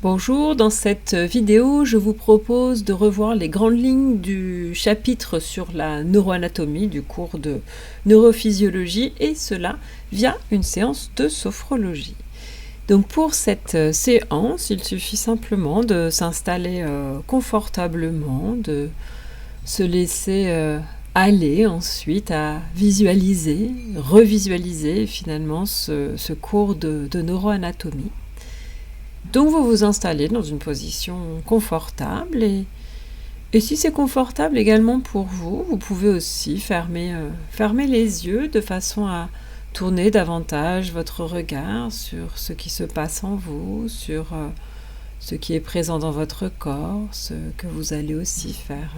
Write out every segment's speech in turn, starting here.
Bonjour, dans cette vidéo, je vous propose de revoir les grandes lignes du chapitre sur la neuroanatomie du cours de neurophysiologie et cela via une séance de sophrologie. Donc pour cette séance, il suffit simplement de s'installer confortablement, de se laisser aller ensuite à visualiser, revisualiser finalement ce cours de neuroanatomie. Donc vous vous installez dans une position confortable et si c'est confortable également pour vous, vous pouvez aussi fermer les yeux de façon à tourner davantage votre regard sur ce qui se passe en vous, sur ce qui est présent dans votre corps, ce que vous allez aussi faire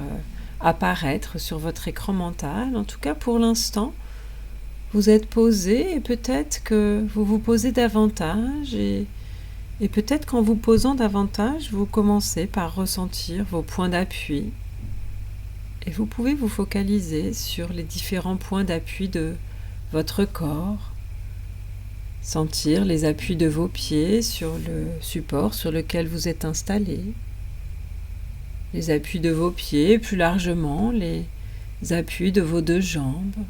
apparaître sur votre écran mental. En tout cas, pour l'instant, vous êtes posé et peut-être que vous vous posez davantage et peut-être qu'en vous posant davantage, vous commencez par ressentir vos points d'appui. Et vous pouvez vous focaliser sur les différents points d'appui de votre corps. Sentir les appuis de vos pieds sur le support sur lequel vous êtes installé. Les appuis de vos pieds, plus largement, les appuis de vos deux jambes.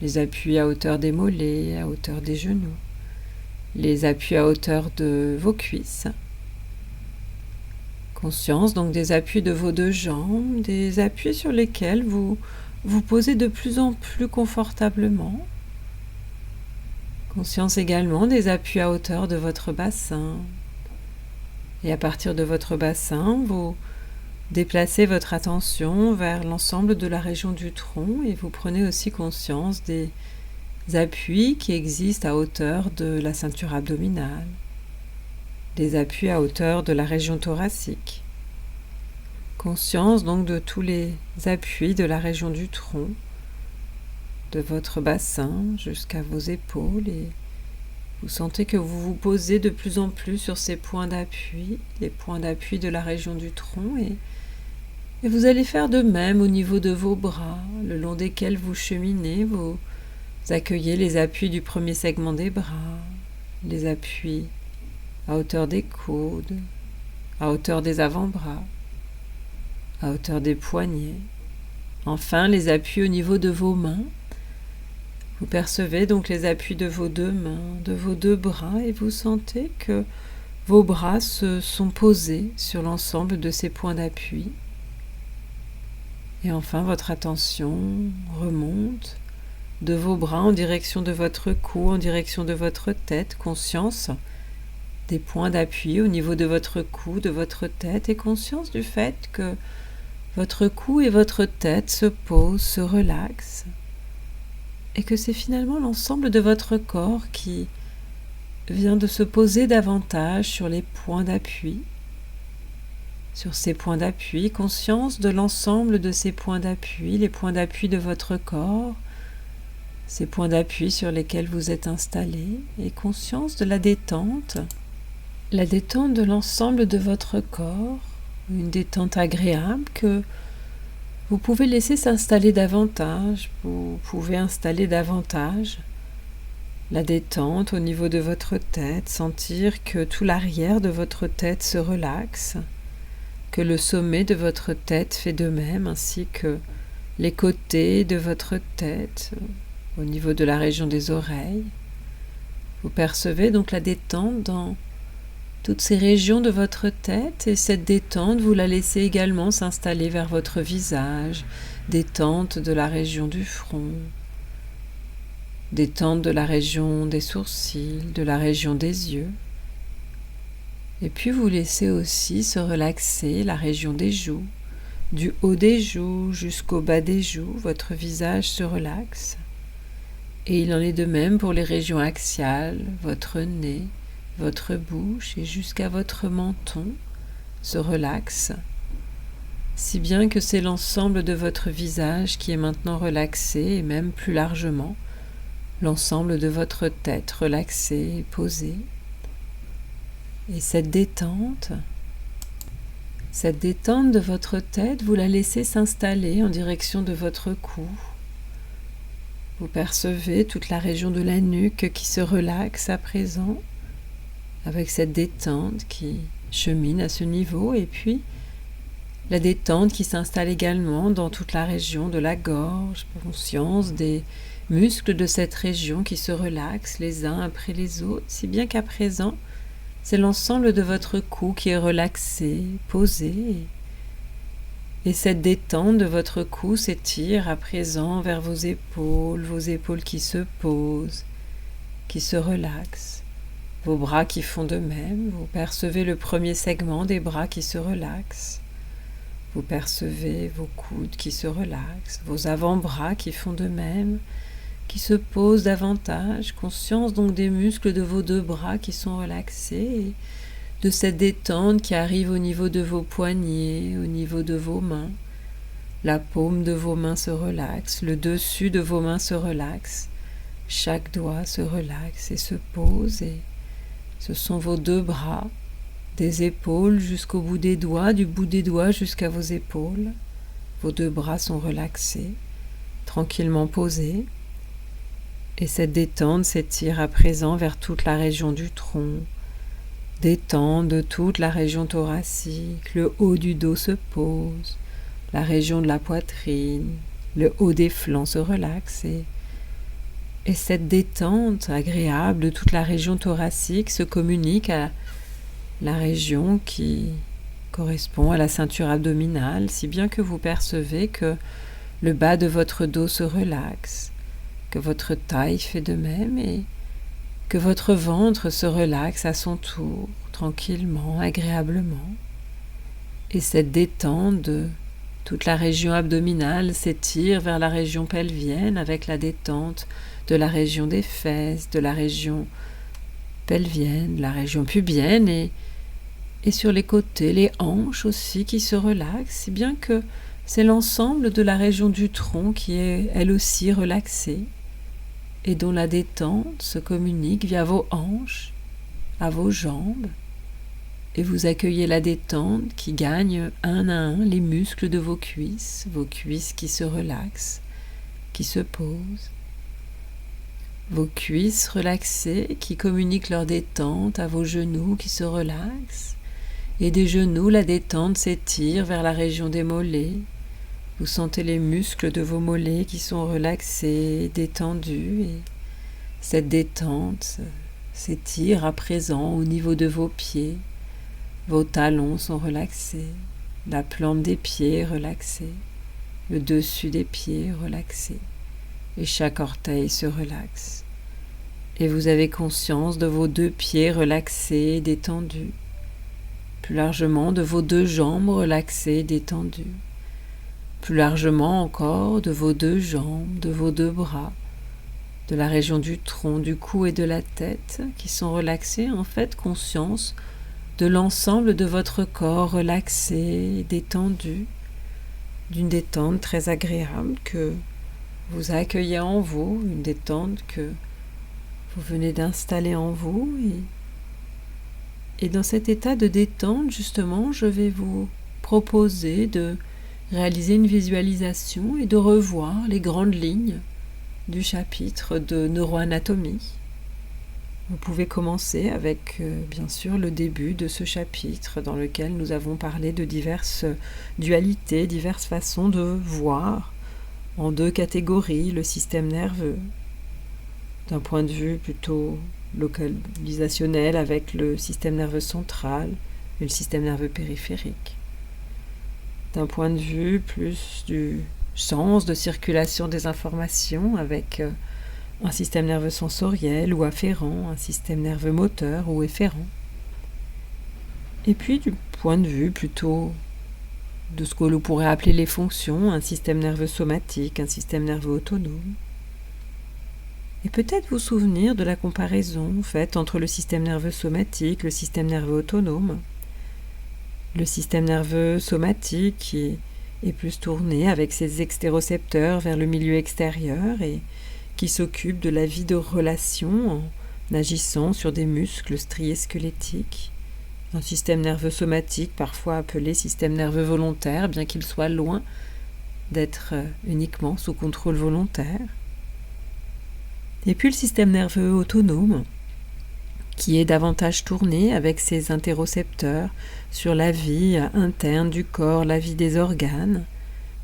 Les appuis à hauteur des mollets, à hauteur des genoux. Les appuis à hauteur de vos cuisses. Conscience donc des appuis de vos deux jambes, des appuis sur lesquels vous vous posez de plus en plus confortablement. Conscience également des appuis à hauteur de votre bassin. Et à partir de votre bassin, vous déplacez votre attention vers l'ensemble de la région du tronc et vous prenez aussi conscience des appuis qui existent à hauteur de la ceinture abdominale, des appuis à hauteur de la région thoracique. Conscience donc de tous les appuis de la région du tronc, de votre bassin jusqu'à vos épaules et vous sentez que vous vous posez de plus en plus sur ces points d'appui, les points d'appui de la région du tronc et vous allez faire de même au niveau de vos bras, le long desquels vous cheminez, vous accueillez les appuis du premier segment des bras, les appuis à hauteur des coudes, à hauteur des avant-bras, à hauteur des poignets. Enfin, les appuis au niveau de vos mains. Vous percevez donc les appuis de vos deux mains, de vos deux bras et vous sentez que vos bras se sont posés sur l'ensemble de ces points d'appui. Et enfin, votre attention remonte de vos bras en direction de votre cou, en direction de votre tête, conscience des points d'appui au niveau de votre cou, de votre tête, et conscience du fait que votre cou et votre tête se posent, se relaxent, et que c'est finalement l'ensemble de votre corps qui vient de se poser davantage sur les points d'appui. Sur ces points d'appui, conscience de l'ensemble de ces points d'appui, les points d'appui de votre corps, ces points d'appui sur lesquels vous êtes installé et conscience de la détente de l'ensemble de votre corps, une détente agréable que vous pouvez laisser s'installer davantage, vous pouvez installer davantage la détente au niveau de votre tête, sentir que tout l'arrière de votre tête se relaxe, que le sommet de votre tête fait de même ainsi que les côtés de votre tête, au niveau de la région des oreilles. Vous percevez donc la détente dans toutes ces régions de votre tête et cette détente, vous la laissez également s'installer vers votre visage, détente de la région du front, détente de la région des sourcils, de la région des yeux. Et puis vous laissez aussi se relaxer la région des joues, du haut des joues jusqu'au bas des joues, votre visage se relaxe. Et il en est de même pour les régions axiales, votre nez, votre bouche et jusqu'à votre menton se relaxe, si bien que c'est l'ensemble de votre visage qui est maintenant relaxé et même plus largement, l'ensemble de votre tête relaxée et posée. Et cette détente de votre tête, vous la laissez s'installer en direction de votre cou. Vous percevez toute la région de la nuque qui se relaxe à présent, avec cette détente qui chemine à ce niveau, et puis la détente qui s'installe également dans toute la région de la gorge, conscience des muscles de cette région qui se relaxent les uns après les autres, si bien qu'à présent, c'est l'ensemble de votre cou qui est relaxé, posé, et cette détente de votre cou s'étire à présent vers vos épaules qui se posent, qui se relaxent, vos bras qui font de même. Vous percevez le premier segment des bras qui se relaxent. Vous percevez vos coudes qui se relaxent, vos avant-bras qui font de même, qui se posent davantage. Conscience donc des muscles de vos deux bras qui sont relaxés, et de cette détente qui arrive au niveau de vos poignets, au niveau de vos mains. La paume de vos mains se relaxe, le dessus de vos mains se relaxe, chaque doigt se relaxe et se pose, et ce sont vos deux bras, des épaules jusqu'au bout des doigts, du bout des doigts jusqu'à vos épaules. Vos deux bras sont relaxés, tranquillement posés, et cette détente s'étire à présent vers toute la région du tronc, détente de toute la région thoracique, le haut du dos se pose, la région de la poitrine, le haut des flancs se relaxe, et cette détente agréable de toute la région thoracique se communique à la région qui correspond à la ceinture abdominale, si bien que vous percevez que le bas de votre dos se relaxe, que votre taille fait de même, et que votre ventre se relaxe à son tour, tranquillement, agréablement. Et cette détente de toute la région abdominale s'étire vers la région pelvienne avec la détente de la région des fesses, de la région pelvienne, la région pubienne, et sur les côtés, les hanches aussi qui se relaxent, si bien que c'est l'ensemble de la région du tronc qui est elle aussi relaxée, et dont la détente se communique via vos hanches, à vos jambes, et vous accueillez la détente qui gagne un à un les muscles de vos cuisses qui se relaxent, qui se posent, vos cuisses relaxées qui communiquent leur détente à vos genoux qui se relaxent, et des genoux, la détente s'étire vers la région des mollets. Vous sentez les muscles de vos mollets qui sont relaxés, détendus, et cette détente s'étire à présent au niveau de vos pieds. Vos talons sont relaxés, la plante des pieds est relaxée, le dessus des pieds relaxé, et chaque orteil se relaxe. Et vous avez conscience de vos deux pieds relaxés, détendus, plus largement de vos deux jambes relaxées, détendues, plus largement encore de vos deux jambes, de vos deux bras, de la région du tronc, du cou et de la tête qui sont relaxés, en fait conscience de l'ensemble de votre corps relaxé, détendu, d'une détente très agréable que vous accueillez en vous, une détente que vous venez d'installer en vous. Et dans cet état de détente, justement, je vais vous proposer de réaliser une visualisation et de revoir les grandes lignes du chapitre de neuroanatomie. Vous pouvez commencer avec, bien sûr, le début de ce chapitre dans lequel nous avons parlé de diverses dualités, diverses façons de voir en deux catégories le système nerveux, d'un point de vue plutôt localisationnel avec le système nerveux central et le système nerveux périphérique. D'un point de vue plus du sens de circulation des informations avec un système nerveux sensoriel ou afférent, un système nerveux moteur ou efférent. Et puis du point de vue plutôt de ce que l'on pourrait appeler les fonctions, un système nerveux somatique, un système nerveux autonome. Et peut-être vous souvenir de la comparaison faite entre le système nerveux somatique, le système nerveux autonome. Le système nerveux somatique qui est plus tourné avec ses extérocepteurs vers le milieu extérieur et qui s'occupe de la vie de relation en agissant sur des muscles striés squelettiques. Un système nerveux somatique, parfois appelé système nerveux volontaire, bien qu'il soit loin d'être uniquement sous contrôle volontaire. Et puis le système nerveux autonome, qui est davantage tourné avec ses interocepteurs sur la vie interne du corps, la vie des organes,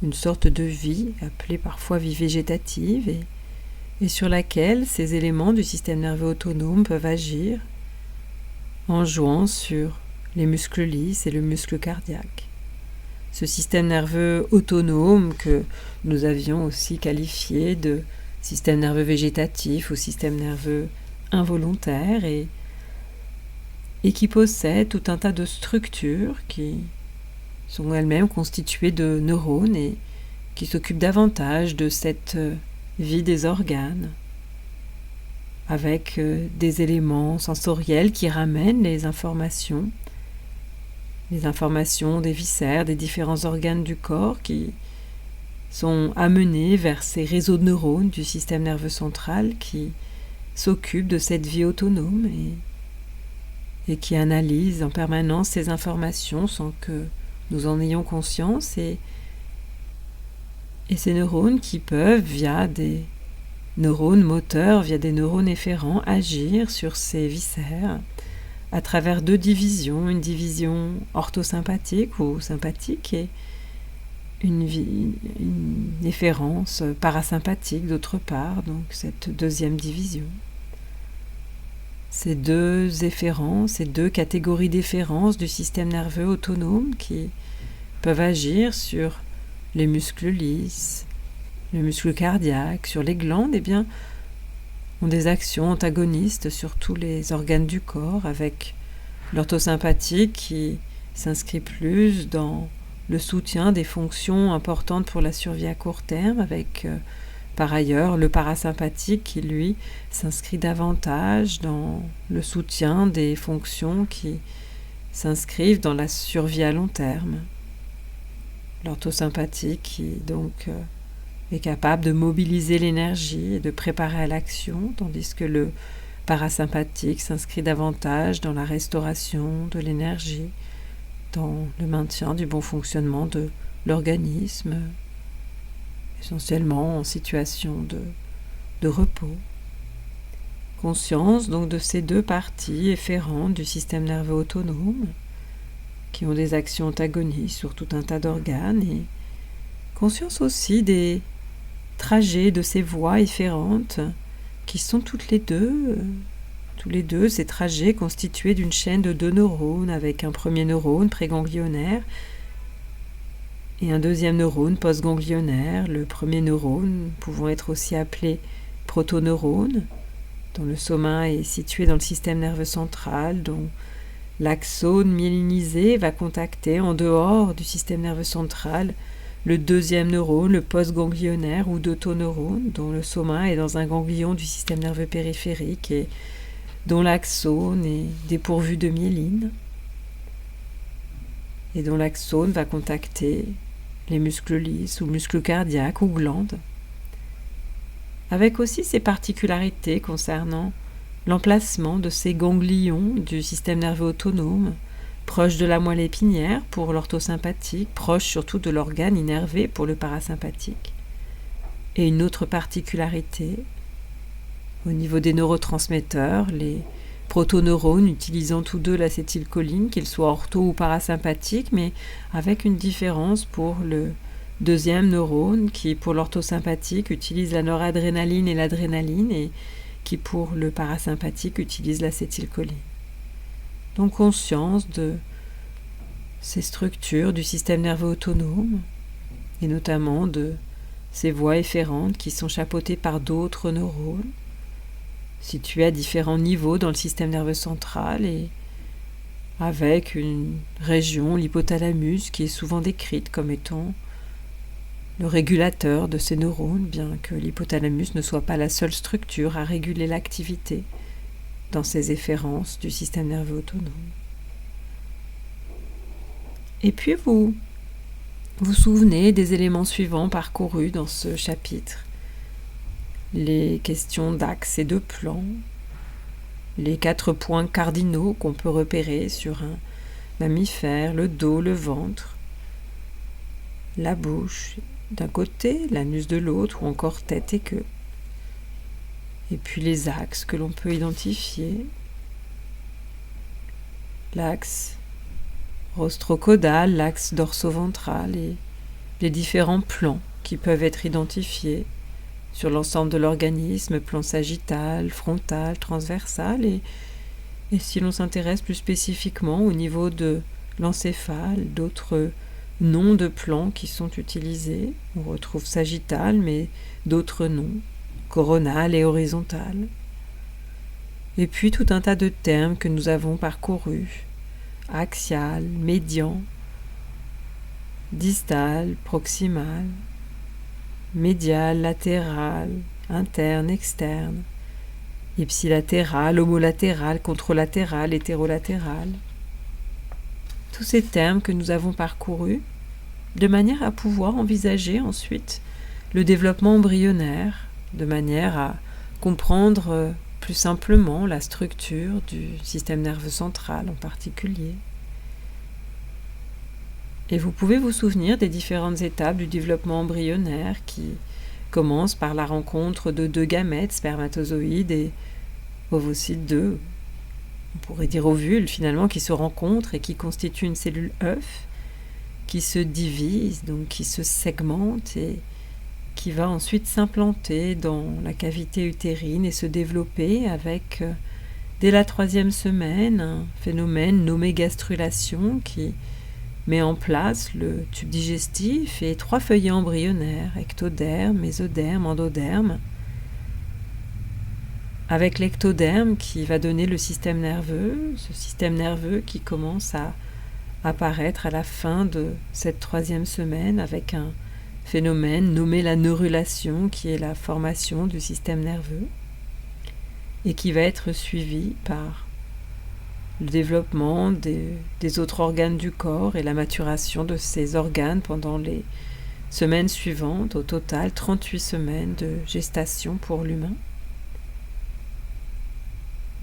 une sorte de vie appelée parfois vie végétative et sur laquelle ces éléments du système nerveux autonome peuvent agir en jouant sur les muscles lisses et le muscle cardiaque. Ce système nerveux autonome que nous avions aussi qualifié de système nerveux végétatif ou système nerveux involontaire et qui possède tout un tas de structures qui sont elles-mêmes constituées de neurones et qui s'occupent davantage de cette vie des organes, avec des éléments sensoriels qui ramènent les informations des viscères, des différents organes du corps qui sont amenés vers ces réseaux de neurones du système nerveux central qui s'occupent de cette vie autonome et qui analysent en permanence ces informations sans que nous en ayons conscience et ces neurones qui peuvent, via des neurones moteurs, via des neurones efférents, agir sur ces viscères à travers deux divisions, une division orthosympathique ou sympathique et une efférence parasympathique d'autre part, donc cette deuxième division. Ces deux efférences, ces deux catégories d'efférences du système nerveux autonome qui peuvent agir sur les muscles lisses, le muscle cardiaque, sur les glandes, eh bien, ont des actions antagonistes sur tous les organes du corps, avec l'orthosympathique qui s'inscrit plus dans le soutien des fonctions importantes pour la survie à court terme, avec par ailleurs le parasympathique qui, lui, s'inscrit davantage dans le soutien des fonctions qui s'inscrivent dans la survie à long terme. L'orthosympathique qui, donc, est capable de mobiliser l'énergie et de préparer à l'action, tandis que le parasympathique s'inscrit davantage dans la restauration de l'énergie, dans le maintien du bon fonctionnement de l'organisme, essentiellement en situation de repos. Conscience donc de ces deux parties efférentes du système nerveux autonome qui ont des actions antagonistes sur tout un tas d'organes et conscience aussi des trajets de ces voies efférentes qui sont tous les deux ces trajets constitués d'une chaîne de deux neurones avec un premier neurone préganglionnaire et un deuxième neurone postganglionnaire, le premier neurone pouvant être aussi appelé protoneurone, dont le soma est situé dans le système nerveux central, dont l'axone myélinisé va contacter en dehors du système nerveux central le deuxième neurone, le postganglionnaire ou d'autoneurone, dont le soma est dans un ganglion du système nerveux périphérique et dont l'axone est dépourvu de myéline et dont l'axone va contacter les muscles lisses ou muscles cardiaques ou glandes, avec aussi ses particularités concernant l'emplacement de ces ganglions du système nerveux autonome, proche de la moelle épinière pour l'orthosympathique, proche surtout de l'organe innervé pour le parasympathique. Et une autre particularité, au niveau des neurotransmetteurs, les protoneurones utilisant tous deux l'acétylcholine, qu'ils soient ortho ou parasympathiques, mais avec une différence pour le deuxième neurone qui, pour l'orthosympathique, utilise la noradrénaline et l'adrénaline et qui, pour le parasympathique, utilise l'acétylcholine. Donc conscience de ces structures du système nerveux autonome et notamment de ces voies efférentes qui sont chapeautées par d'autres neurones situés à différents niveaux dans le système nerveux central et avec une région, l'hypothalamus, qui est souvent décrite comme étant le régulateur de ces neurones, bien que l'hypothalamus ne soit pas la seule structure à réguler l'activité dans ces efférences du système nerveux autonome. Et puis vous vous souvenez des éléments suivants parcourus dans ce chapitre. Les questions d'axe et de plan, les 4 points cardinaux qu'on peut repérer sur un mammifère, le dos, le ventre, la bouche d'un côté, l'anus de l'autre, ou encore tête et queue. Et puis les axes que l'on peut identifier, l'axe rostrocaudal, l'axe dorsoventral et les différents plans qui peuvent être identifiés sur l'ensemble de l'organisme, plan sagittal, frontal, transversal, et si l'on s'intéresse plus spécifiquement au niveau de l'encéphale, d'autres noms de plans qui sont utilisés. On retrouve sagittal, mais d'autres noms, coronal et horizontal. Et puis tout un tas de termes que nous avons parcourus, axial, médian, distal, proximal, médial, latéral, interne, externe, ipsilatéral, homolatéral, contralatéral, hétérolatéral. Tous ces termes que nous avons parcourus, de manière à pouvoir envisager ensuite le développement embryonnaire, de manière à comprendre plus simplement la structure du système nerveux central en particulier. Et vous pouvez vous souvenir des différentes étapes du développement embryonnaire qui commencent par la rencontre de deux gamètes, spermatozoïdes et ovocytes 2, on pourrait dire ovules finalement, qui se rencontrent et qui constituent une cellule œuf, qui se divise, donc qui se segmente et qui va ensuite s'implanter dans la cavité utérine et se développer avec, dès la 3e semaine, un phénomène nommé gastrulation qui met en place le tube digestif et 3 feuillets embryonnaires, ectoderme, mésoderme, endoderme, avec l'ectoderme qui va donner le système nerveux, ce système nerveux qui commence à apparaître à la fin de cette 3e semaine avec un phénomène nommé la neurulation qui est la formation du système nerveux et qui va être suivi par le développement des autres organes du corps et la maturation de ces organes pendant les semaines suivantes, au total 38 semaines de gestation pour l'humain.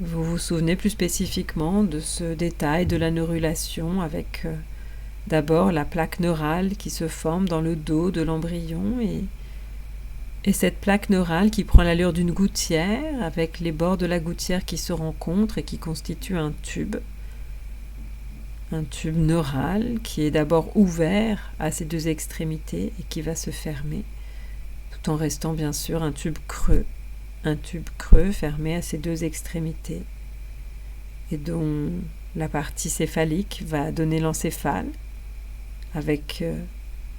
Vous vous souvenez plus spécifiquement de ce détail de la neurulation avec d'abord la plaque neurale qui se forme dans le dos de l'embryon et cette plaque neurale qui prend l'allure d'une gouttière avec les bords de la gouttière qui se rencontrent et qui constituent un tube neural qui est d'abord ouvert à ses 2 extrémités et qui va se fermer tout en restant bien sûr un tube creux fermé à ses 2 extrémités et dont la partie céphalique va donner l'encéphale avec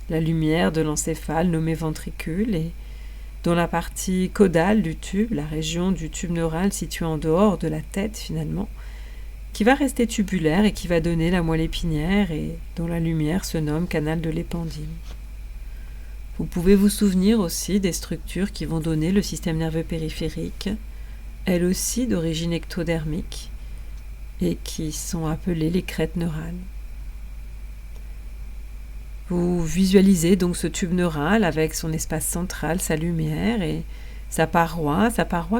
la lumière de l'encéphale nommée ventricule et dont la partie caudale du tube, la région du tube neural située en dehors de la tête finalement, qui va rester tubulaire et qui va donner la moelle épinière et dont la lumière se nomme canal de l'épendyle. Vous pouvez vous souvenir aussi des structures qui vont donner le système nerveux périphérique, elles aussi d'origine ectodermique, et qui sont appelées les crêtes neurales. Vous visualisez donc ce tube neural avec son espace central, sa lumière et sa paroi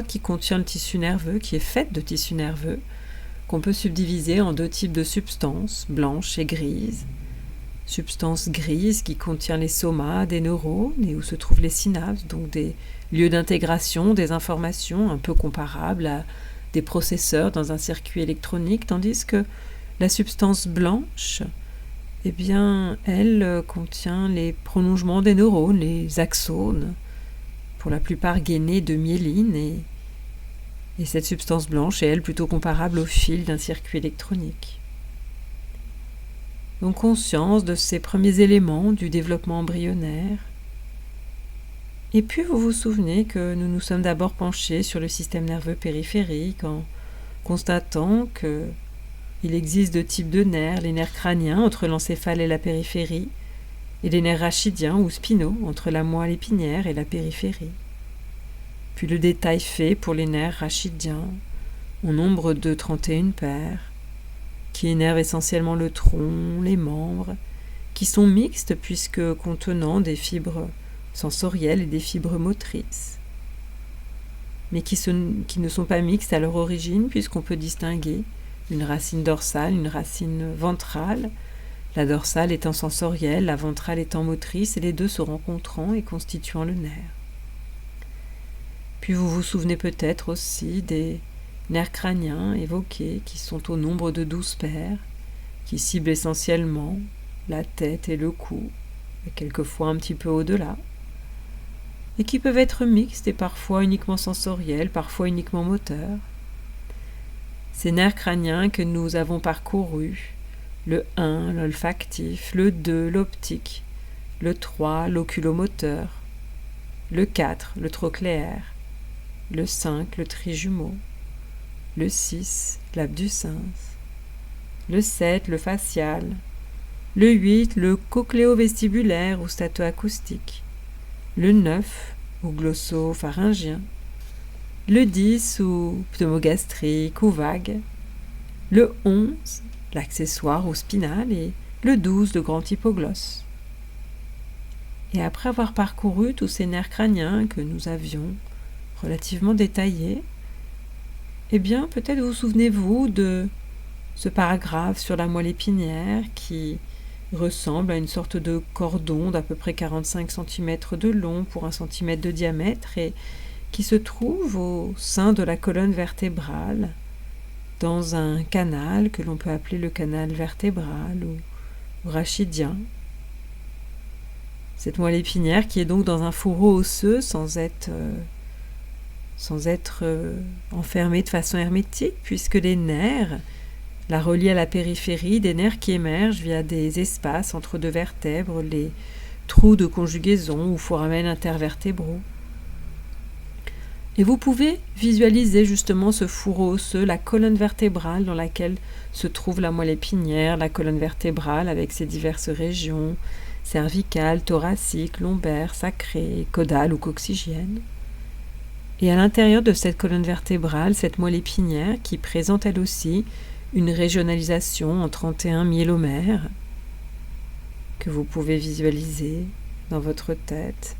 qui contient le tissu nerveux, qui est faite de tissu nerveux, qu'on peut subdiviser en 2 types de substances, blanches et grises. Substance grise qui contient les somas des neurones et où se trouvent les synapses, donc des lieux d'intégration des informations un peu comparables à des processeurs dans un circuit électronique, tandis que la substance blanche, eh bien, elle contient les prolongements des neurones, les axones, pour la plupart gainés de myéline, et cette substance blanche est, elle, plutôt comparable au fil d'un circuit électronique. Donc, conscience de ces premiers éléments du développement embryonnaire. Et puis, vous vous souvenez que nous nous sommes d'abord penchés sur le système nerveux périphérique en constatant que il existe 2 types de nerfs, les nerfs crâniens entre l'encéphale et la périphérie, et les nerfs rachidiens ou spinaux entre la moelle épinière et la périphérie. Puis le détail fait pour les nerfs rachidiens, au nombre de 31 paires, qui énervent essentiellement le tronc, les membres, qui sont mixtes puisque contenant des fibres sensorielles et des fibres motrices, mais qui ne sont pas mixtes à leur origine puisqu'on peut distinguer une racine dorsale, une racine ventrale, la dorsale étant sensorielle, la ventrale étant motrice, et les 2 se rencontrant et constituant le nerf. Puis vous vous souvenez peut-être aussi des nerfs crâniens évoqués qui sont au nombre de 12 paires, qui ciblent essentiellement la tête et le cou, et quelquefois un petit peu au-delà, et qui peuvent être mixtes et parfois uniquement sensoriels, parfois uniquement moteurs. Ces nerfs crâniens que nous avons parcourus, le 1, l'olfactif, le 2, l'optique, le 3, l'oculomoteur, le 4, le trochléaire, le 5, le trijumeau, le 6, l'abducens, le 7, le facial, le 8, le cochléo-vestibulaire ou stato-acoustique, le 9, ou glosso-pharyngien, le 10, ou pneumogastrique ou vague, le 11, l'accessoire ou spinal, et le 12, le grand hypoglosse. Et après avoir parcouru tous ces nerfs crâniens que nous avions relativement détaillés, eh bien, peut-être vous souvenez-vous de ce paragraphe sur la moelle épinière qui ressemble à une sorte de cordon d'à peu près 45 cm de long pour 1 cm de diamètre et qui se trouve au sein de la colonne vertébrale, dans un canal que l'on peut appeler le canal vertébral ou rachidien. Cette moelle épinière qui est donc dans un fourreau osseux sans être enfermée de façon hermétique, puisque les nerfs la relient à la périphérie, des nerfs qui émergent via des espaces entre deux vertèbres, les trous de conjugaison ou foramen intervertébraux. Et vous pouvez visualiser justement ce fourreau osseux, la colonne vertébrale dans laquelle se trouve la moelle épinière, la colonne vertébrale avec ses diverses régions, cervicales, thoraciques, lombaires, sacrées, caudales ou coccygiennes. Et à l'intérieur de cette colonne vertébrale, cette moelle épinière qui présente elle aussi une régionalisation en 31 myélomères que vous pouvez visualiser dans votre tête.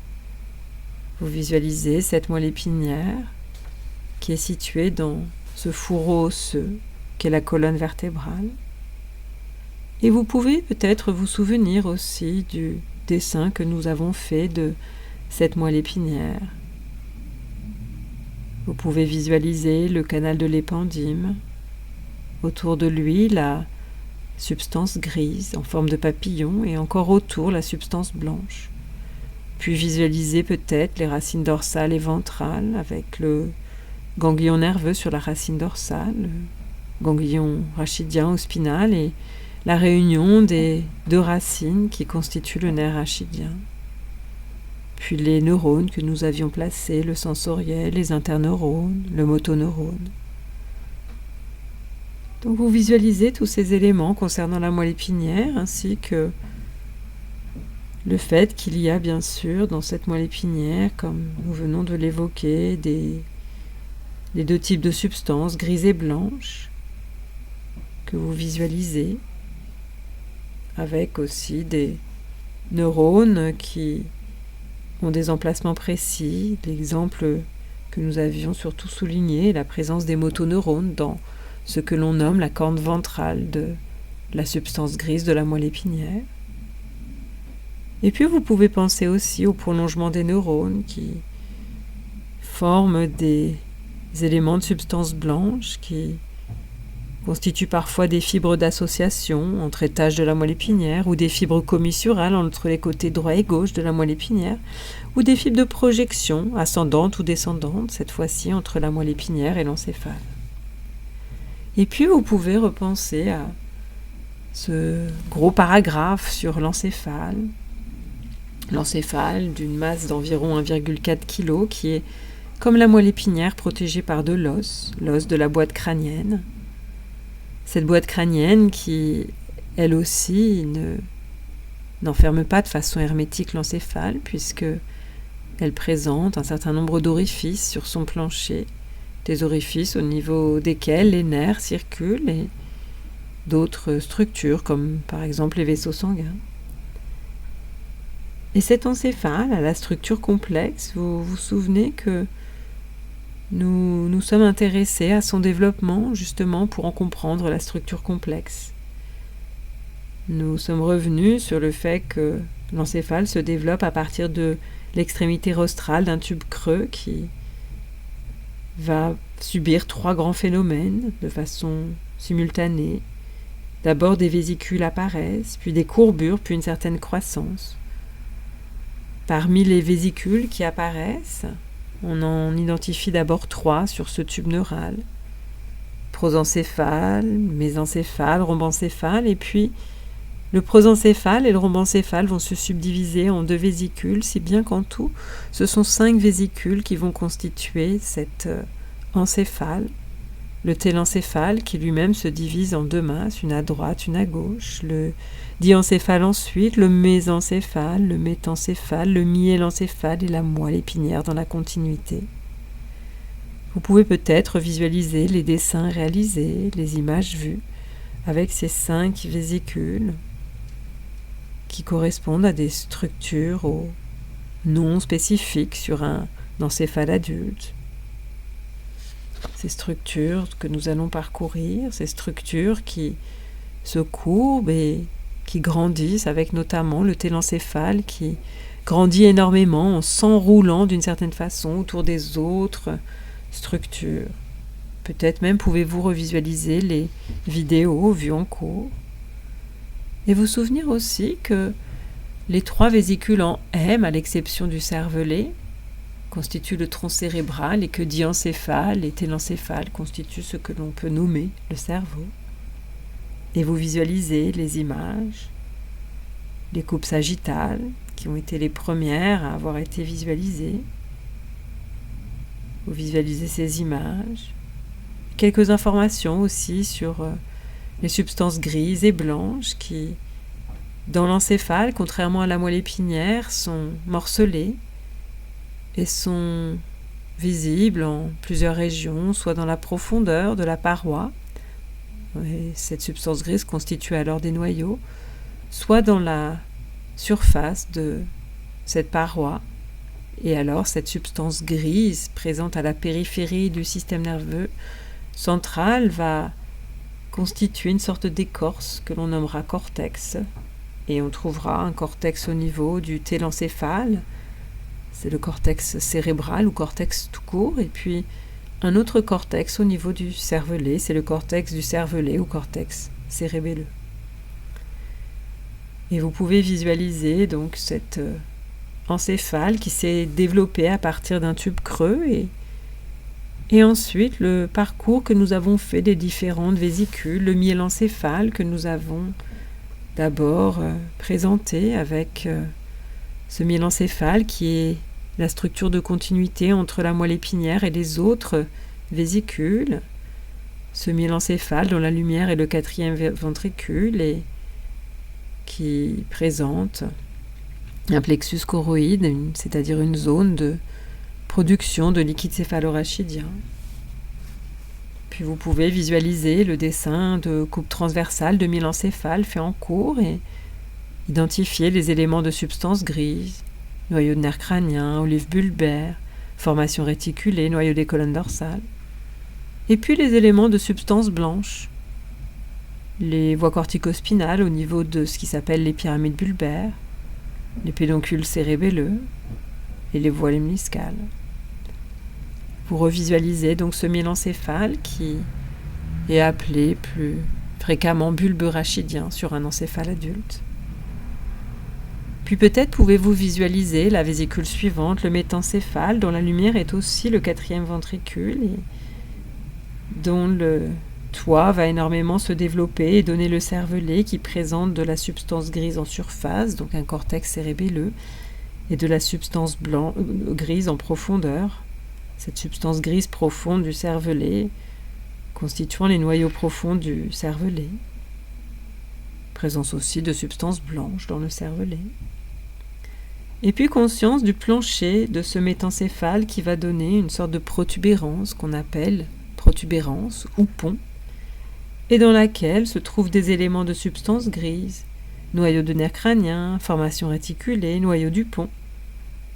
Vous visualisez cette moelle épinière qui est située dans ce fourreau osseux qu'est la colonne vertébrale. Et vous pouvez peut-être vous souvenir aussi du dessin que nous avons fait de cette moelle épinière. Vous pouvez visualiser le canal de l'épendyle, autour de lui la substance grise en forme de papillon et encore autour la substance blanche. Puis visualiser peut-être les racines dorsales et ventrales avec le ganglion nerveux sur la racine dorsale, le ganglion rachidien ou spinal et la réunion des deux racines qui constituent le nerf rachidien. Puis les neurones que nous avions placés, le sensoriel, les interneurones, le motoneurone. Donc vous visualisez tous ces éléments concernant la moelle épinière ainsi que le fait qu'il y a bien sûr dans cette moelle épinière, comme nous venons de l'évoquer, les deux types de substances, grises et blanches, que vous visualisez, avec aussi des neurones qui ont des emplacements précis. L'exemple que nous avions surtout souligné est la présence des motoneurones dans ce que l'on nomme la corne ventrale de la substance grise de la moelle épinière. Et puis vous pouvez penser aussi au prolongement des neurones qui forment des éléments de substance blanche qui constituent parfois des fibres d'association entre étages de la moelle épinière ou des fibres commissurales entre les côtés droit et gauche de la moelle épinière ou des fibres de projection ascendantes ou descendantes, cette fois-ci entre la moelle épinière et l'encéphale. Et puis vous pouvez repenser à ce gros paragraphe sur l'encéphale d'une masse d'environ 1,4 kg qui est, comme la moelle épinière, protégée par de l'os de la boîte crânienne. Cette boîte crânienne qui, elle aussi, n'enferme pas de façon hermétique l'encéphale puisque elle présente un certain nombre d'orifices sur son plancher, des orifices au niveau desquels les nerfs circulent et d'autres structures comme par exemple les vaisseaux sanguins. Et cet encéphale à la structure complexe, vous vous souvenez que nous sommes intéressés à son développement justement pour en comprendre la structure complexe. Nous sommes revenus sur le fait que l'encéphale se développe à partir de l'extrémité rostrale d'un tube creux qui va subir 3 grands phénomènes de façon simultanée. D'abord, des vésicules apparaissent, puis des courbures, puis une certaine croissance. Parmi les vésicules qui apparaissent, on en identifie d'abord 3 sur ce tube neural. Prosencéphale, mésencéphale, rhombencéphale, et puis le prosencéphale et le rhombencéphale vont se subdiviser en 2 vésicules, si bien qu'en tout, ce sont 5 vésicules qui vont constituer cet encéphale. Le télencéphale qui lui-même se divise en 2 masses, une à droite, une à gauche. Le diencéphale ensuite, le mésencéphale, le métencéphale, le myélencéphale et la moelle épinière dans la continuité. Vous pouvez peut-être visualiser les dessins réalisés, les images vues, avec ces 5 vésicules qui correspondent à des structures aux noms spécifiques sur un encéphale adulte. Ces structures que nous allons parcourir, ces structures qui se courbent et qui grandissent, avec notamment le télencéphale qui grandit énormément en s'enroulant d'une certaine façon autour des autres structures. Peut-être même pouvez-vous revisualiser les vidéos vues en cours. Et vous souvenir aussi que les 3 vésicules en M, à l'exception du cervelet, constituent le tronc cérébral et que diencéphale et télencéphale constituent ce que l'on peut nommer le cerveau. Et vous visualisez les images, les coupes sagittales qui ont été les premières à avoir été visualisées. Vous visualisez ces images. Quelques informations aussi sur les substances grises et blanches qui, dans l'encéphale, contrairement à la moelle épinière, sont morcelées et sont visibles en plusieurs régions, soit dans la profondeur de la paroi, et cette substance grise constitue alors des noyaux, soit dans la surface de cette paroi, et alors cette substance grise présente à la périphérie du système nerveux central va constituer une sorte d'écorce que l'on nommera cortex, et on trouvera un cortex au niveau du télencéphale, c'est le cortex cérébral ou cortex tout court, et puis un autre cortex au niveau du cervelet, c'est le cortex du cervelet ou cortex cérébelleux. Et vous pouvez visualiser donc cet encéphale qui s'est développé à partir d'un tube creux et ensuite le parcours que nous avons fait des différentes vésicules, le myélencéphale que nous avons d'abord présenté avec ce myélencéphale qui est la structure de continuité entre la moelle épinière et les autres vésicules. Ce myélencéphale dont la lumière est le 4e ventricule et qui présente un plexus choroïde, c'est-à-dire une zone de production de liquide céphalorachidien. Puis vous pouvez visualiser le dessin de coupe transversale de myélencéphale fait en cours et identifier les éléments de substance grise, noyau de nerf crânien, olive bulbaire, formation réticulée, noyau des colonnes dorsales. Et puis les éléments de substance blanche, les voies corticospinales au niveau de ce qui s'appelle les pyramides bulbaires, les pédoncules cérébelleux et les voies lemniscales. Vous revisualisez donc ce myélencéphale qui est appelé plus fréquemment bulbe rachidien sur un encéphale adulte. Puis peut-être pouvez-vous visualiser la vésicule suivante, le métencéphale, dont la lumière est aussi le 4e ventricule et dont le toit va énormément se développer et donner le cervelet qui présente de la substance grise en surface, donc un cortex cérébelleux, et de la substance grise en profondeur, cette substance grise profonde du cervelet constituant les noyaux profonds du cervelet. Présence aussi de substances blanches dans le cervelet. Et puis conscience du plancher de ce métencéphale qui va donner une sorte de protubérance qu'on appelle protubérance ou pont, et dans laquelle se trouvent des éléments de substance grise, noyau de nerf crânien, formation réticulée, noyau du pont,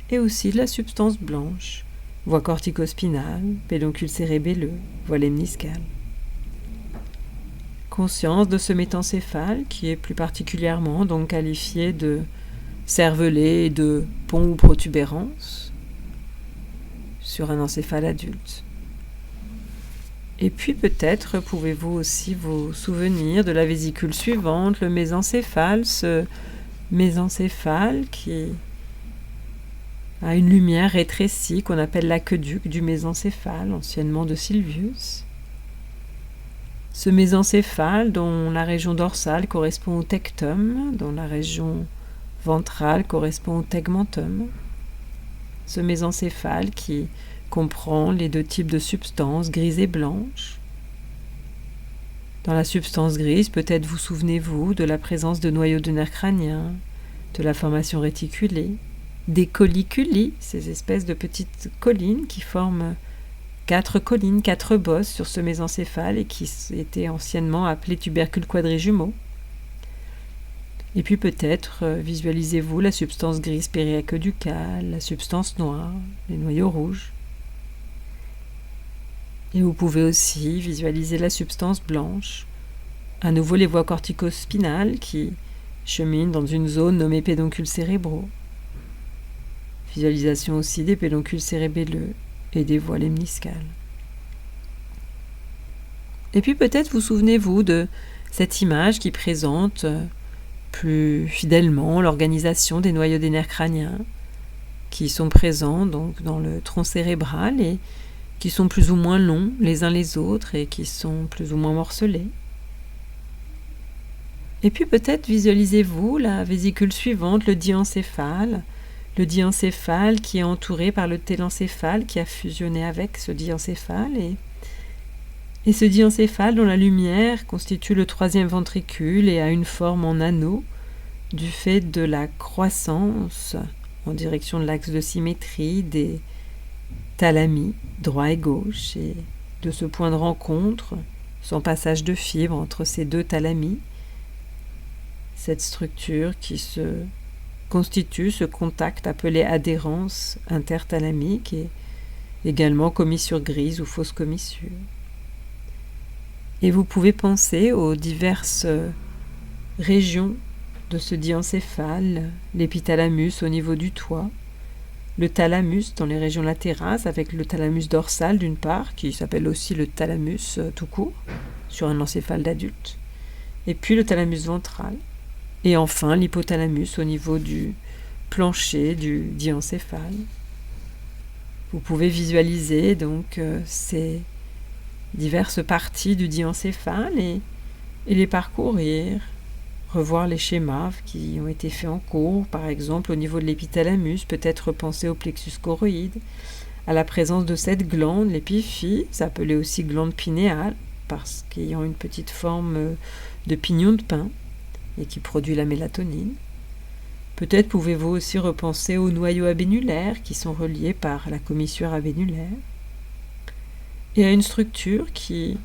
et aussi de la substance blanche, voie corticospinale, pédoncule cérébelleux, voie lemniscale. Conscience de ce métencéphale qui est plus particulièrement donc qualifié de cervelet et de pont ou protubérance sur un encéphale adulte. Et puis peut-être pouvez-vous aussi vous souvenir de la vésicule suivante, le mésencéphale, ce mésencéphale qui a une lumière rétrécie qu'on appelle l'aqueduc du mésencéphale, anciennement de Sylvius. Ce mésencéphale dont la région dorsale correspond au tectum, dont la région ventrale correspond au tegmentum. Ce mésencéphale qui comprend les deux types de substances, grises et blanches. Dans la substance grise, peut-être vous souvenez-vous de la présence de noyaux de nerfs crâniens, de la formation réticulée, des colliculis, ces espèces de petites collines qui forment 4 collines, 4 bosses sur ce mésencéphale et qui étaient anciennement appelés tubercules quadrijumeaux. Et puis peut-être visualisez-vous la substance grise périaqueducale, la substance noire, les noyaux rouges. Et vous pouvez aussi visualiser la substance blanche, à nouveau les voies corticospinales qui cheminent dans une zone nommée pédoncules cérébraux. Visualisation aussi des pédoncules cérébelleux et des voies lemniscales. Et puis peut-être vous souvenez-vous de cette image qui présente plus fidèlement l'organisation des noyaux des nerfs crâniens qui sont présents donc dans le tronc cérébral et qui sont plus ou moins longs les uns les autres et qui sont plus ou moins morcelés. Et puis peut-être visualisez-vous la vésicule suivante, le diencéphale qui est entouré par le télencéphale qui a fusionné avec ce diencéphale et ce diencéphale dont la lumière constitue le 3e ventricule et a une forme en anneau du fait de la croissance en direction de l'axe de symétrie des thalamis droit et gauche et de ce point de rencontre, son passage de fibres entre ces deux thalamis, cette structure qui se constitue ce contact appelé adhérence interthalamique et également commissure grise ou fausse commissure. Et vous pouvez penser aux diverses régions de ce diencéphale, l'épithalamus au niveau du toit, le thalamus dans les régions latérales avec le thalamus dorsal d'une part, qui s'appelle aussi le thalamus tout court, sur un encéphale d'adulte, et puis le thalamus ventral, et enfin l'hypothalamus au niveau du plancher du diencéphale. Vous pouvez visualiser donc ces diverses parties du diencéphale et les parcourir, revoir les schémas qui ont été faits en cours, par exemple au niveau de l'épithalamus, peut-être penser au plexus choroïde, à la présence de cette glande, l'épiphyse, appelée aussi glande pinéale, parce qu'ayant une petite forme de pignon de pin et qui produit la mélatonine. Peut-être pouvez-vous aussi repenser aux noyaux abénulaires qui sont reliés par la commissure abénulaire et à une structure qui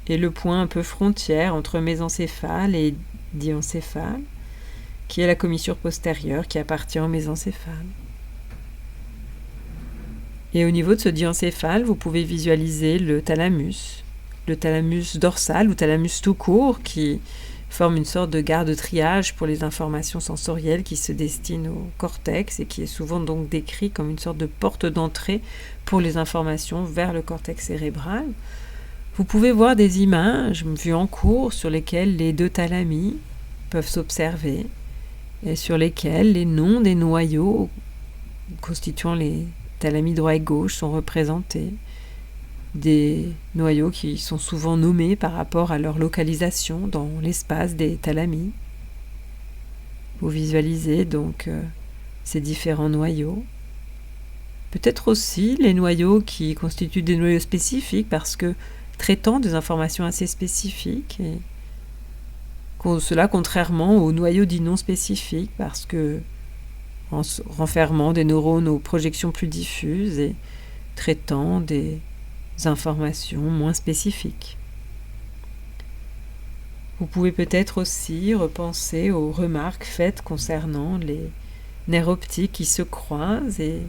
est le point un peu frontière entre mésencéphale et diencéphale, qui est la commissure postérieure qui appartient au mésencéphale. Et au niveau de ce diencéphale, vous pouvez visualiser le thalamus dorsal ou thalamus tout court qui forme une sorte de gare de triage pour les informations sensorielles qui se destinent au cortex et qui est souvent donc décrit comme une sorte de porte d'entrée pour les informations vers le cortex cérébral. Vous pouvez voir des images vues en cours sur lesquelles les deux thalamis peuvent s'observer et sur lesquelles les noms des noyaux constituant les thalamis droit et gauche sont représentés. Des noyaux qui sont souvent nommés par rapport à leur localisation dans l'espace des thalamis. Vous visualisez donc ces différents noyaux. Peut-être aussi les noyaux qui constituent des noyaux spécifiques parce que traitant des informations assez spécifiques et cela contrairement aux noyaux dits non spécifiques parce que renfermant des neurones aux projections plus diffuses et traitant des informations moins spécifiques. Vous pouvez peut-être aussi repenser aux remarques faites concernant les nerfs optiques qui se croisent et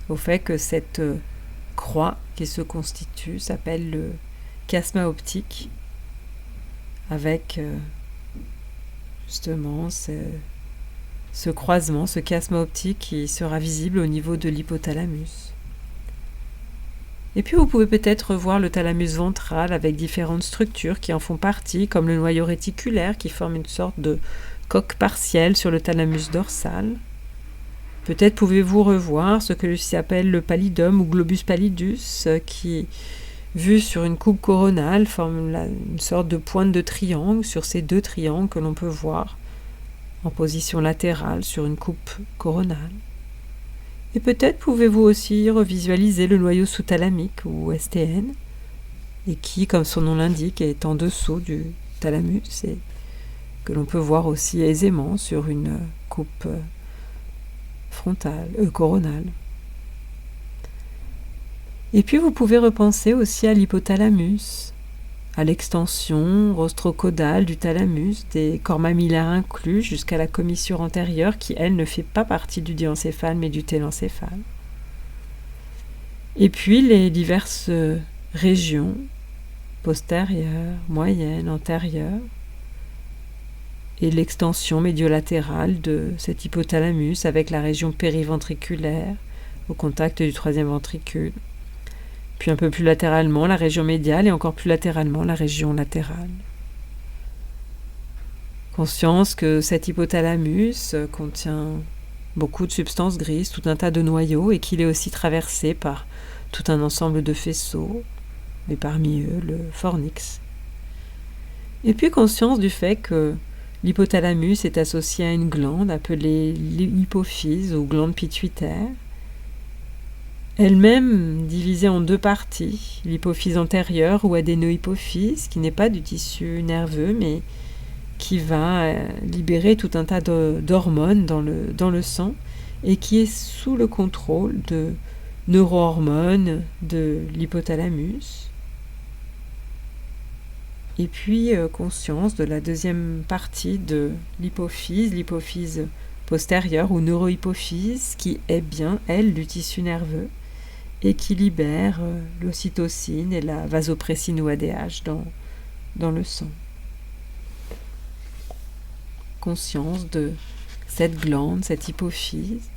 au fait que cette croix qui se constitue s'appelle le chiasma optique avec justement ce croisement, ce chiasma optique qui sera visible au niveau de l'hypothalamus. Et puis vous pouvez peut-être voir le thalamus ventral avec différentes structures qui en font partie, comme le noyau réticulaire qui forme une sorte de coque partielle sur le thalamus dorsal. Peut-être pouvez-vous revoir ce que s'appelle le pallidum ou globus pallidus qui, vu sur une coupe coronale, forme une sorte de pointe de triangle sur ces deux triangles que l'on peut voir en position latérale sur une coupe coronale. Et peut-être pouvez-vous aussi revisualiser le noyau sous-thalamique ou STN, et qui, comme son nom l'indique, est en dessous du thalamus et que l'on peut voir aussi aisément sur une coupe coronale. Et puis vous pouvez repenser aussi à l'hypothalamus, à l'extension rostrocaudale du thalamus, des corps mammillaires inclus jusqu'à la commissure antérieure qui, elle, ne fait pas partie du diencéphale mais du télencéphale. Et puis les diverses régions postérieures, moyennes, antérieures, et l'extension médiolatérale de cet hypothalamus avec la région périventriculaire au contact du troisième ventricule. Puis un peu plus latéralement, la région médiale et encore plus latéralement, la région latérale. Conscience que cet hypothalamus contient beaucoup de substances grises, tout un tas de noyaux, et qu'il est aussi traversé par tout un ensemble de faisceaux, et parmi eux le fornix. Et puis conscience du fait que l'hypothalamus est associé à une glande appelée l'hypophyse ou glande pituitaire, elle-même divisée en deux parties, l'hypophyse antérieure ou adénohypophyse, qui n'est pas du tissu nerveux, mais qui va libérer tout un tas d'hormones dans le sang et qui est sous le contrôle de neurohormones de l'hypothalamus. Et puis conscience de la deuxième partie de l'hypophyse postérieure ou neurohypophyse, qui est bien, elle, du tissu nerveux et qui libère l'ocytocine et la vasopressine ou ADH dans le sang. Conscience de cette glande, cette hypophyse,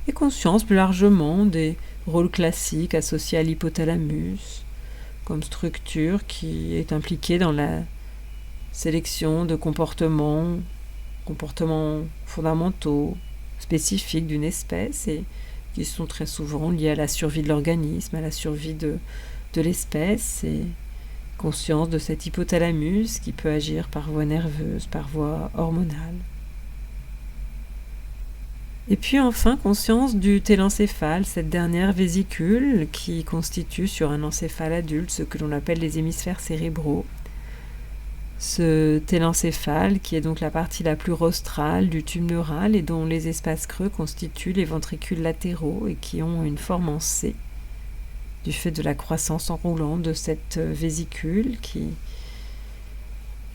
et conscience plus largement des rôles classiques associés à l'hypothalamus, comme structure qui est impliquée dans la sélection de comportements fondamentaux, spécifiques d'une espèce, et qui sont très souvent liés à la survie de l'organisme, à la survie de l'espèce, et conscience de cet hypothalamus qui peut agir par voie nerveuse, par voie hormonale. Et puis enfin, conscience du télencéphale, cette dernière vésicule qui constitue sur un encéphale adulte ce que l'on appelle les hémisphères cérébraux. Ce télencéphale qui est donc la partie la plus rostrale du tube neural et dont les espaces creux constituent les ventricules latéraux et qui ont une forme en C du fait de la croissance enroulante de cette vésicule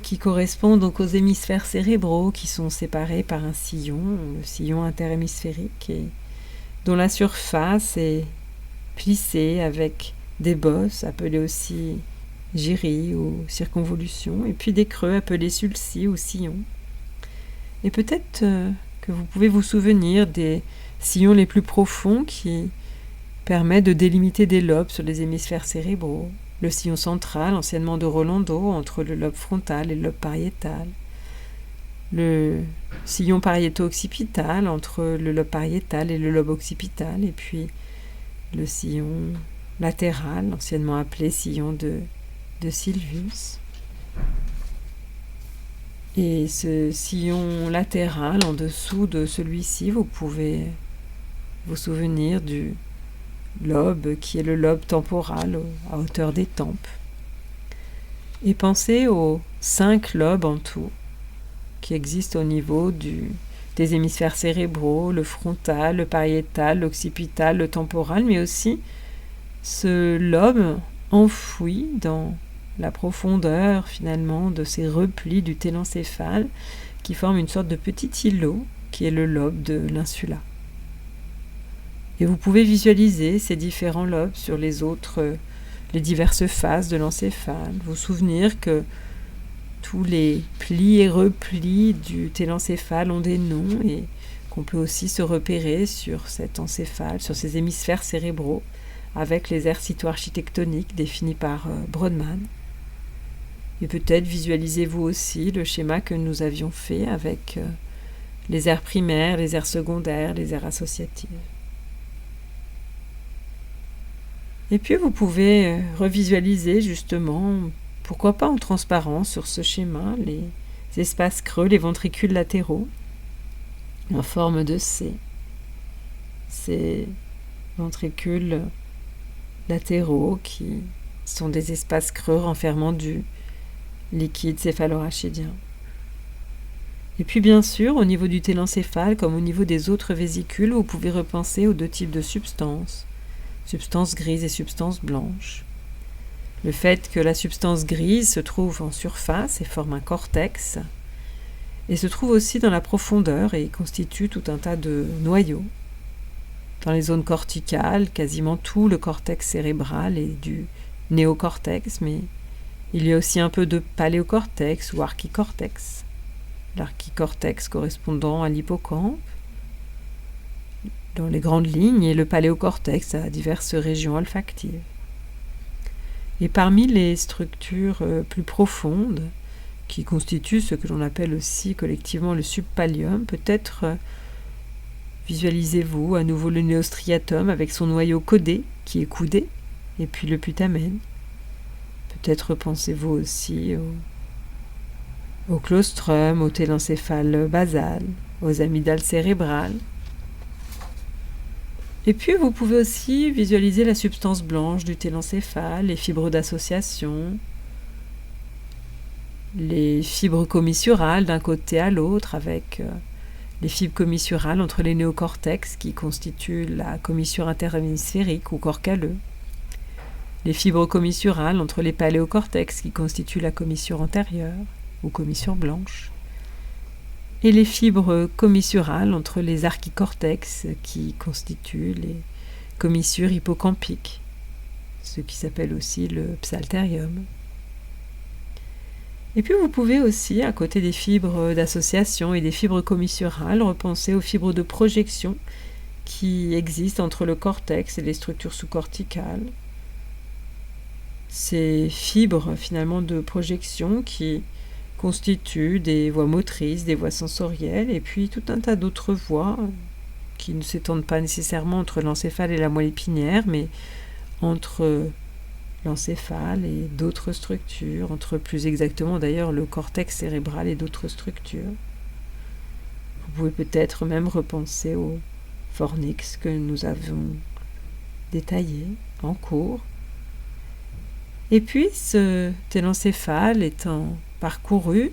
qui correspond donc aux hémisphères cérébraux qui sont séparés par un sillon, le sillon interhémisphérique, et dont la surface est plissée avec des bosses appelées aussi gyri ou circonvolution, et puis des creux appelés sulci ou sillons. Et peut-être que vous pouvez vous souvenir des sillons les plus profonds qui permettent de délimiter des lobes sur les hémisphères cérébraux. Le sillon central, anciennement de Rolando, entre le lobe frontal et le lobe pariétal. Le sillon pariéto-occipital, entre le lobe pariétal et le lobe occipital. Et puis le sillon latéral, anciennement appelé sillon de Sylvius. Et ce sillon latéral, en dessous de celui-ci, vous pouvez vous souvenir du lobe qui est le lobe temporal à hauteur des tempes. Et pensez aux 5 lobes en tout qui existent au niveau des hémisphères cérébraux, le frontal, le pariétal, l'occipital, le temporal, mais aussi ce lobe enfoui dans la profondeur finalement de ces replis du télencéphale qui forment une sorte de petit îlot qui est le lobe de l'insula. Et vous pouvez visualiser ces différents lobes sur les diverses faces de l'encéphale. Vous souvenir que tous les plis et replis du télencéphale ont des noms et qu'on peut aussi se repérer sur cet encéphale, sur ces hémisphères cérébraux, avec les aires cyto-architectoniques définies par Brodmann. Et peut-être visualisez-vous aussi le schéma que nous avions fait avec les aires primaires, les aires secondaires, les aires associatives. Et puis vous pouvez revisualiser justement, pourquoi pas en transparent sur ce schéma, les espaces creux, les ventricules latéraux, en forme de C. Ces ventricules latéraux qui sont des espaces creux renfermant du liquide céphalorachidien. Et puis bien sûr, au niveau du télencéphale, comme au niveau des autres vésicules, vous pouvez repenser aux deux types de substances grises et substances blanches. Le fait que la substance grise se trouve en surface et forme un cortex, et se trouve aussi dans la profondeur et constitue tout un tas de noyaux. Dans les zones corticales, quasiment tout le cortex cérébral est du néocortex, mais il y a aussi un peu de paléocortex ou archicortex. L'archicortex correspondant à l'hippocampe, dans les grandes lignes, et le paléocortex à diverses régions olfactives. Et parmi les structures plus profondes, qui constituent ce que l'on appelle aussi collectivement le subpallium, peut-être visualisez-vous à nouveau le néostriatum avec son noyau codé, qui est coudé, et puis le putamen. Peut-être pensez-vous aussi au claustrum, au télencéphale basal, aux amygdales cérébrales. Et puis vous pouvez aussi visualiser la substance blanche du télencéphale, les fibres d'association, les fibres commissurales d'un côté à l'autre, avec les fibres commissurales entre les néocortex qui constituent la commissure interhémisphérique ou corps calleux, les fibres commissurales entre les paléocortex qui constituent la commissure antérieure ou commissure blanche, et les fibres commissurales entre les archicortex qui constituent les commissures hippocampiques, ce qui s'appelle aussi le psalterium. Et puis vous pouvez aussi, à côté des fibres d'association et des fibres commissurales, repenser aux fibres de projection qui existent entre le cortex et les structures sous-corticales. Ces fibres finalement de projection qui constituent des voies motrices, des voies sensorielles, et puis tout un tas d'autres voies qui ne s'étendent pas nécessairement entre l'encéphale et la moelle épinière, mais entre l'encéphale et d'autres structures, entre plus exactement d'ailleurs le cortex cérébral et d'autres structures. Vous pouvez peut-être même repenser au fornix que nous avons détaillé en cours. Et puis ce télencéphale étant parcouru,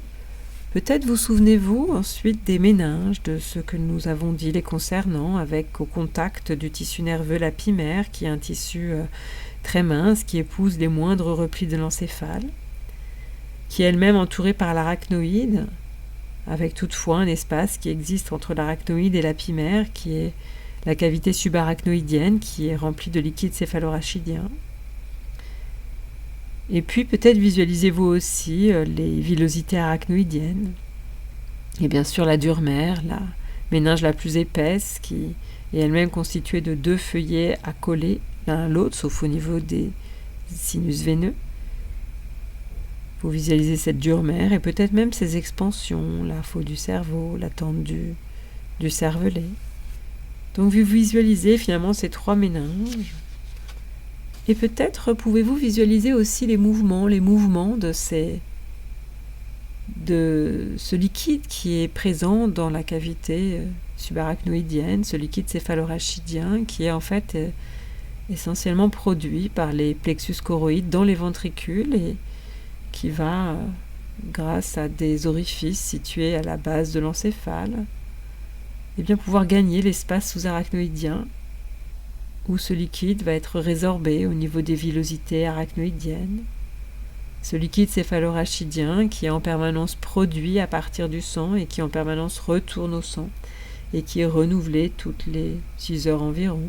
peut-être vous souvenez-vous ensuite des méninges, de ce que nous avons dit les concernant, avec au contact du tissu nerveux lapimaire, qui est un tissu très mince, qui épouse les moindres replis de l'encéphale, qui est elle-même entourée par l'arachnoïde, avec toutefois un espace qui existe entre l'arachnoïde et l'apimaire, qui est la cavité subarachnoïdienne, qui est remplie de liquide céphalorachidien. Et puis peut-être visualisez-vous aussi les villosités arachnoïdiennes. Et bien sûr la durmère, la méninge la plus épaisse, qui est elle-même constituée de 2 feuillets accolés l'un à l'autre, sauf au niveau des sinus veineux. Vous visualisez cette durmère et peut-être même ses expansions, la faute du cerveau, la tente du cervelet. Donc vous visualisez finalement ces 3 méninges. Et peut-être pouvez-vous visualiser aussi les mouvements de ce liquide qui est présent dans la cavité subarachnoïdienne, ce liquide céphalorachidien qui est en fait essentiellement produit par les plexus choroïdes dans les ventricules et qui va, grâce à des orifices situés à la base de l'encéphale, pouvoir gagner l'espace sous-arachnoïdien où ce liquide va être résorbé au niveau des villosités arachnoïdiennes. Ce liquide céphalorachidien qui est en permanence produit à partir du sang et qui en permanence retourne au sang et qui est renouvelé toutes les 6 heures environ.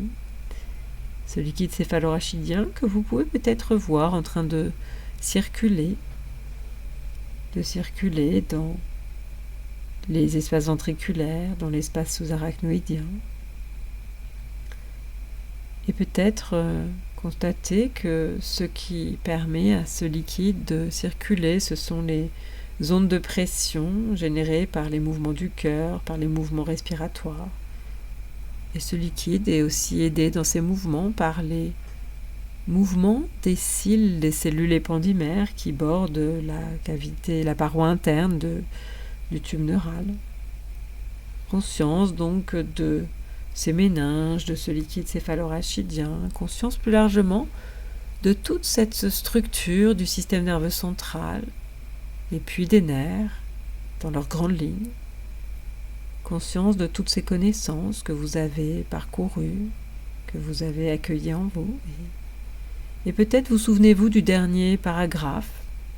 Ce liquide céphalorachidien que vous pouvez peut-être voir en train de circuler dans les espaces ventriculaires, dans l'espace sous-arachnoïdien. Et peut-être Constatez que ce qui permet à ce liquide de circuler, ce sont les ondes de pression générées par les mouvements du cœur, par les mouvements respiratoires. Et ce liquide est aussi aidé dans ses mouvements par les mouvements des cils des cellules épendymères qui bordent la cavité, la paroi interne du tube neural. Conscience donc de ces méninges, de ce liquide céphalorachidien, conscience plus largement de toute cette structure du système nerveux central et puis des nerfs dans leurs grandes lignes. Conscience de toutes ces connaissances que vous avez parcourues, que vous avez accueillies en vous. Et peut-être vous souvenez-vous du dernier paragraphe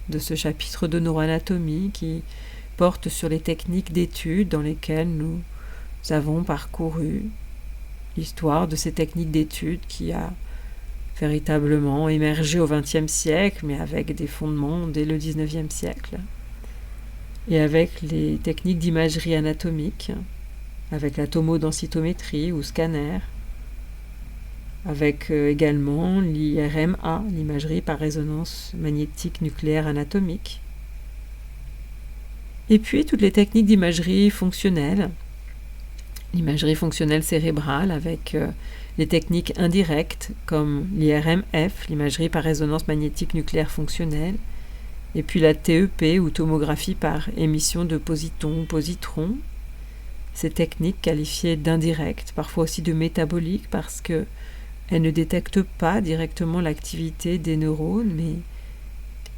de ce chapitre de neuroanatomie qui porte sur les techniques d'étude dans lesquelles nous avons parcouru l'histoire de ces techniques d'étude qui a véritablement émergé au XXe siècle, mais avec des fondements dès le XIXe siècle. Et avec les techniques d'imagerie anatomique, avec la tomodensitométrie ou scanner, avec également l'IRMA, l'imagerie par résonance magnétique nucléaire anatomique. Et puis toutes les techniques d'imagerie fonctionnelle, l'imagerie fonctionnelle cérébrale avec les techniques indirectes comme l'IRMF, l'imagerie par résonance magnétique nucléaire fonctionnelle, et puis la TEP ou tomographie par émission de positons ou positrons. Ces techniques qualifiées d'indirectes, parfois aussi de métaboliques parce qu'elles ne détectent pas directement l'activité des neurones, mais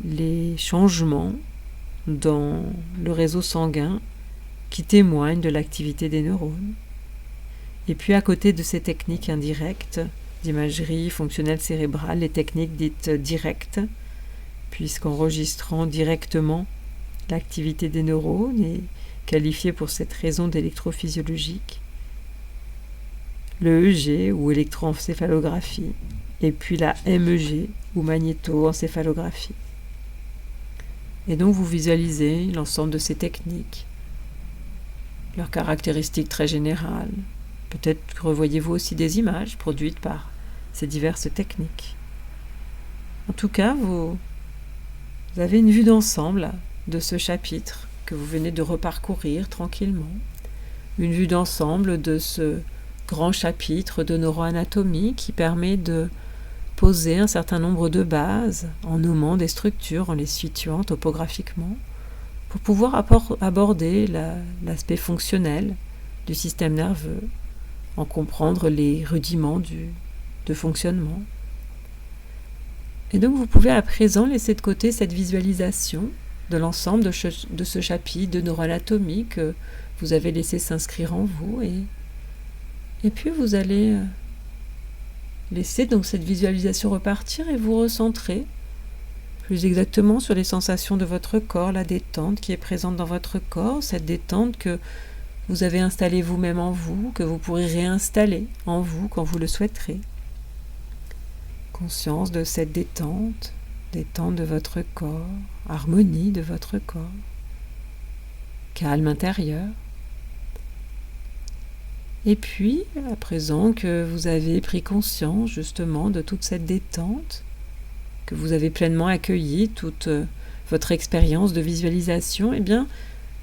les changements dans le réseau sanguin qui témoignent de l'activité des neurones. Et puis à côté de ces techniques indirectes d'imagerie fonctionnelle cérébrale, les techniques dites directes, puisqu'enregistrant directement l'activité des neurones et qualifiées pour cette raison d'électrophysiologique, le EEG ou électroencéphalographie, et puis la MEG ou magnétoencéphalographie. Et donc vous visualisez l'ensemble de ces techniques, leurs caractéristiques très générales. Peut-être revoyez-vous aussi des images produites par ces diverses techniques. En tout cas, vous avez une vue d'ensemble de ce chapitre que vous venez de reparcourir tranquillement. Une vue d'ensemble de ce grand chapitre de neuroanatomie qui permet de poser un certain nombre de bases en nommant des structures, en les situant topographiquement, pour pouvoir aborder l'aspect fonctionnel du système nerveux, en comprendre les rudiments de fonctionnement. Et donc vous pouvez à présent laisser de côté cette visualisation de l'ensemble de ce chapitre de neuroanatomie que vous avez laissé s'inscrire en vous et puis vous allez laisser donc cette visualisation repartir et vous recentrer plus exactement sur les sensations de votre corps, la détente qui est présente dans votre corps, cette détente que vous avez installée vous-même en vous, que vous pourrez réinstaller en vous quand vous le souhaiterez. Conscience de cette détente de votre corps, harmonie de votre corps, calme intérieur. Et puis, à présent que vous avez pris conscience justement de toute cette détente, que vous avez pleinement accueilli toute votre expérience de visualisation, eh bien,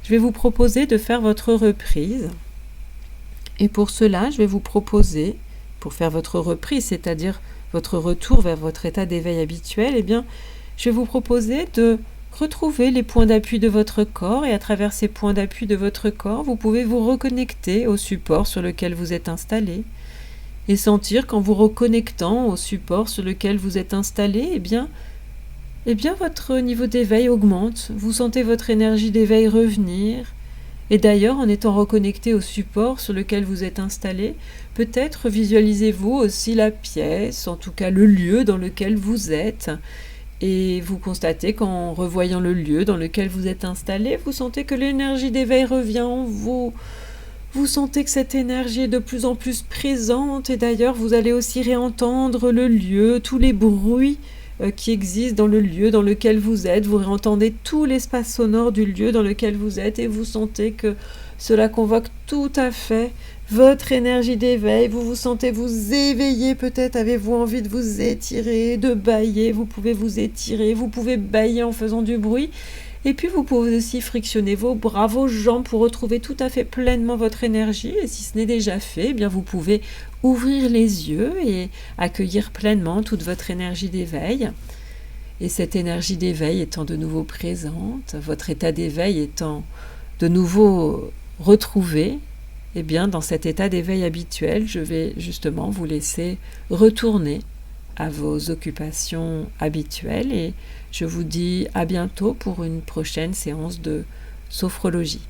je vais vous proposer de faire votre reprise. Et pour cela, je vais vous proposer, pour faire votre reprise, c'est-à-dire votre retour vers votre état d'éveil habituel, eh bien, je vais vous proposer de retrouver les points d'appui de votre corps et à travers ces points d'appui de votre corps, vous pouvez vous reconnecter au support sur lequel vous êtes installé et sentir qu'en vous reconnectant au support sur lequel vous êtes installé, eh bien votre niveau d'éveil augmente. Vous sentez votre énergie d'éveil revenir. Et d'ailleurs, en étant reconnecté au support sur lequel vous êtes installé, peut-être visualisez-vous aussi la pièce, en tout cas le lieu dans lequel vous êtes. Et vous constatez qu'en revoyant le lieu dans lequel vous êtes installé, vous sentez que l'énergie d'éveil revient en vous. Vous sentez que cette énergie est de plus en plus présente. Et d'ailleurs, vous allez aussi réentendre le lieu, tous les bruits qui existent dans le lieu dans lequel vous êtes. Vous réentendez tout l'espace sonore du lieu dans lequel vous êtes et vous sentez que cela convoque tout à fait votre énergie d'éveil, vous vous sentez vous éveiller, peut-être avez-vous envie de vous étirer, de bâiller, vous pouvez vous étirer, vous pouvez bâiller en faisant du bruit. Et puis vous pouvez aussi frictionner vos bras, vos jambes pour retrouver tout à fait pleinement votre énergie. Et si ce n'est déjà fait, eh bien vous pouvez ouvrir les yeux et accueillir pleinement toute votre énergie d'éveil. Et cette énergie d'éveil étant de nouveau présente, votre état d'éveil étant de nouveau retrouvé, eh bien dans cet état d'éveil habituel, je vais justement vous laisser retourner à vos occupations habituelles et je vous dis à bientôt pour une prochaine séance de sophrologie.